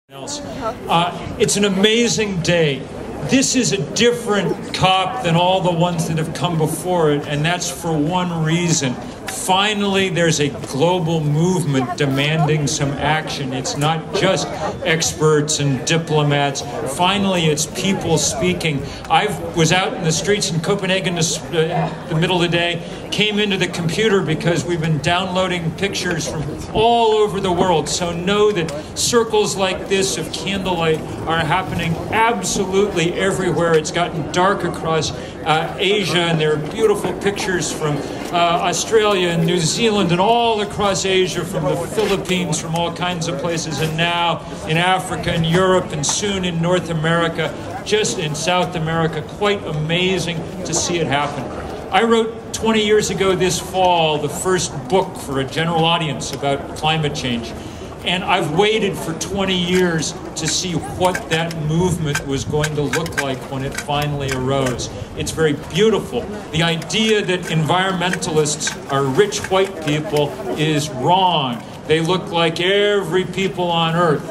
It's an amazing day. This is a different COP than all the ones that have come before it, and that's for one reason. Finally, there's a global movement demanding some action. It's not just experts and diplomats. Finally, it's people speaking. I was out in the streets in Copenhagen in the middle of the day, came into the computer because we've been downloading pictures from all over the world. So know that circles like this of candlelight are happening absolutely everywhere. It's gotten dark across Asia, and there are beautiful pictures from Australia and New Zealand and all across Asia, from the Philippines, from all kinds of places, and now in Africa and Europe and soon in North America, just in South America. Quite amazing to see it happen. I wrote 20 years ago this fall the first book for a general audience about climate change. And I've waited for 20 years to see what that movement was going to look like when it finally arose. It's very beautiful. The idea that environmentalists are rich white people is wrong. They look like every people on Earth.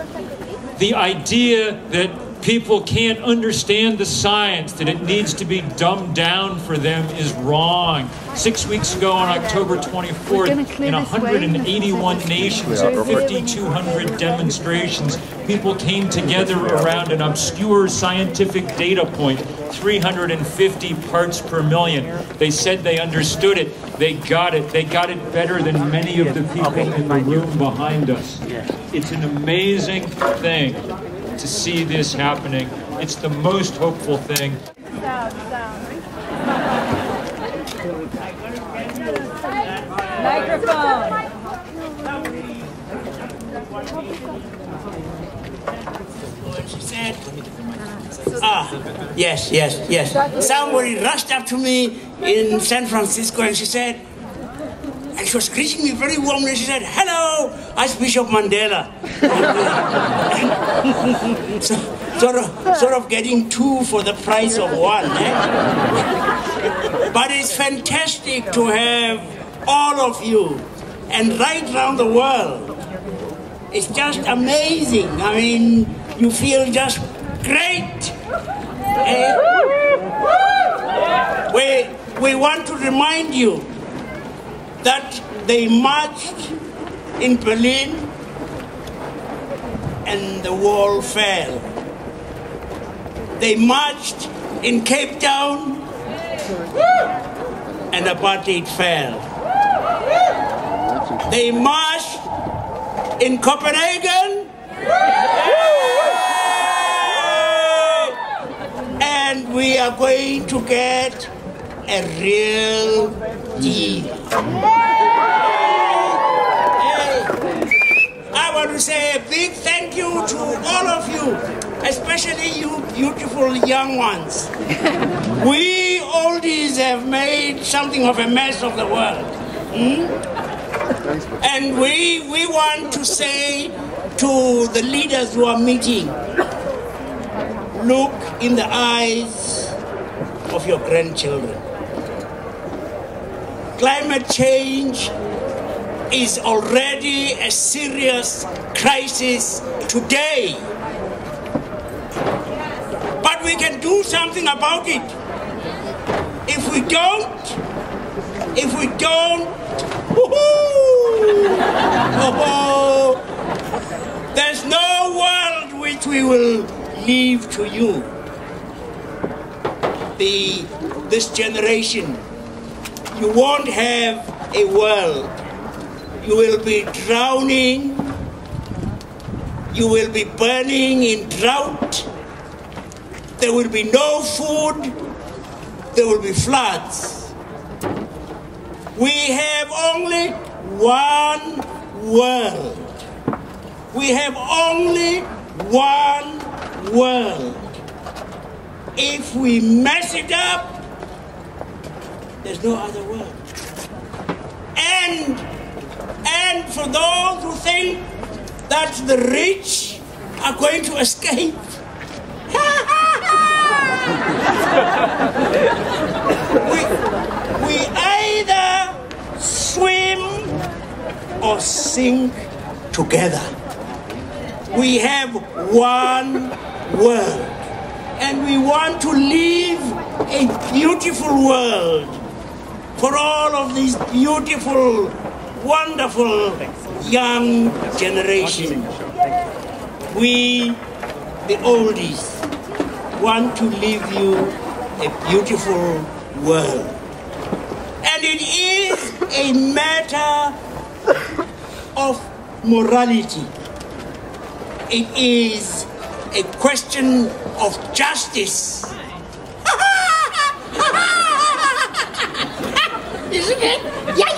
The idea that people can't understand the science, that it needs to be dumbed down for them, is wrong. 6 weeks ago on October 24th, in 181 nations, 5,200 demonstrations, people came together around an obscure scientific data point, 350 parts per million. They said they understood it. They got it. They got it better than many of the people in the room behind us. It's an amazing thing to see this happening. It's the most hopeful thing. Microphone. She said, yes. Somebody rushed up to me in San Francisco and she said, and she was greeting me very warmly. She said, "Hello, Archbishop Mandela." sort of getting two for the price of one. But it's fantastic to have all of you, and right around the world. It's just amazing. I mean, you feel just great. We want to remind you that they marched in Berlin and the wall fell. They marched in Cape Town and apartheid fell. They marched in Copenhagen and we are going to get a real deal. I want to say a big thank you to all of you, especially you beautiful young ones. We oldies have made something of a mess of the world. And we want to say to the leaders who are meeting, look in the eyes of your grandchildren. Climate change is already a serious crisis today. But we can do something about it. If we don't, there's no world which we will leave to you. This generation, you won't have a world. You will be drowning. You will be burning in drought. There will be no food. There will be floods. We have only one world. We have only one world. If we mess it up, there's no other world. And for those who think that the rich are going to escape, we either swim or sink together. We have one world. And we want to live a beautiful world for all of these beautiful, wonderful young generation. We, the oldies, want to leave you a beautiful world. And it is a matter of morality. It is a question of justice. Isn't it? Yeah.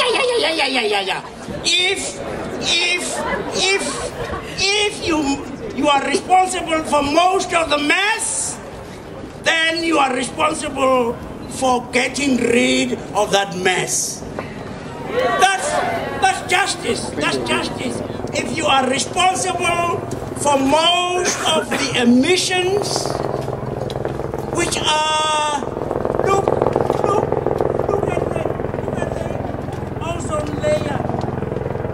If you are responsible for most of the mess, then you are responsible for getting rid of that mess. That's justice. That's justice. If you are responsible for most of the emissions, which are, look at the ozone layer.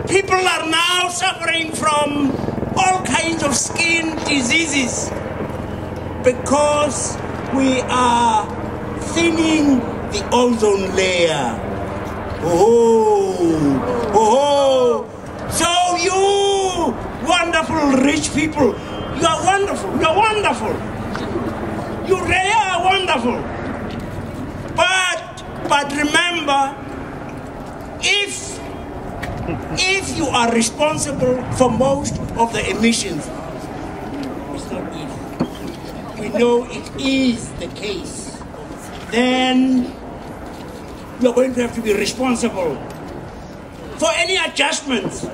People are now suffering from all kinds of skin diseases because we are thinning the ozone layer. Oh. So you wonderful rich people, you are wonderful. You're wonderful. You really are wonderful. But remember, if you are responsible for most of the emissions, it's not if, we know it is the case, then you're going to have to be responsible for any adjustments.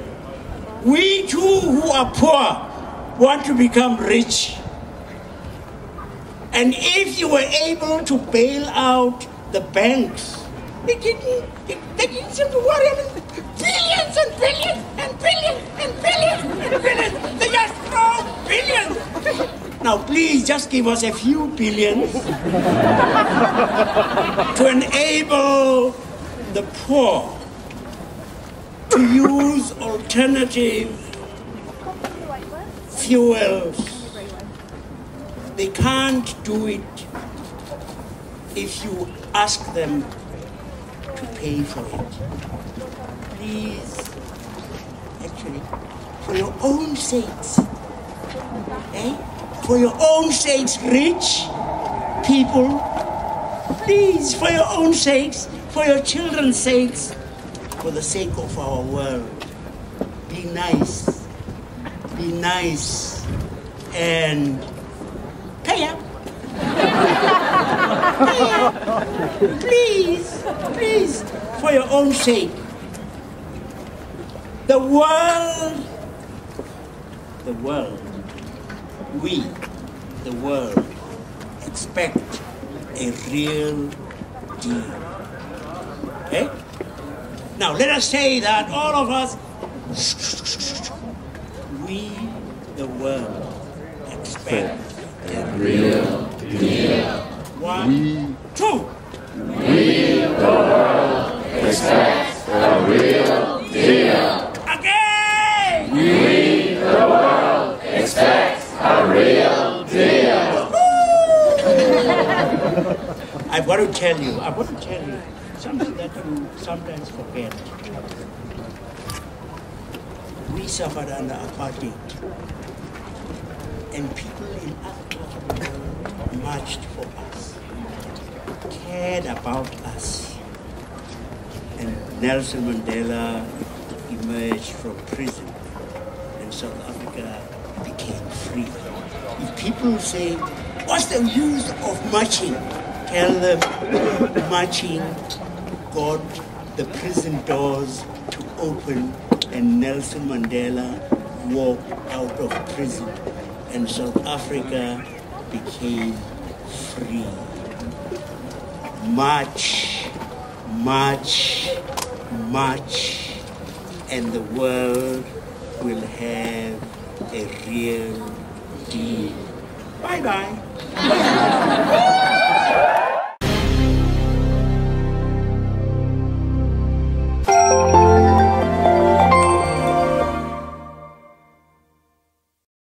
We too, who are poor, want to become rich. And if you were able to bail out the banks, they didn't seem to worry. I mean, billions and billions and billions and billions and billions. They just throw billions. Now, please just give us a few billions to enable the poor to use alternative fuels. They can't do it if you ask them to pay for it. Please, actually, for your own sakes, for your own sakes, rich people, please, for your own sakes, for your children's sakes, for the sake of our world, be nice, and pay up. Please, for your own sake. The world, we, the world, expect a real deal. Okay? Now, let us say that all of us, we, the world, expect a real deal. 1, 2. We, the world, expect a real deal. Again! We, the world, expect a real deal. I want to tell you something that you sometimes forget. We suffered under apartheid, and people in Africa marched for us, cared about us, and Nelson Mandela emerged from prison, and South Africa became free. If people say, what's the use of marching? Tell them, marching got the prison doors to open, and Nelson Mandela walked out of prison, and South Africa became free. March, and the world will have a real deal. Bye-bye.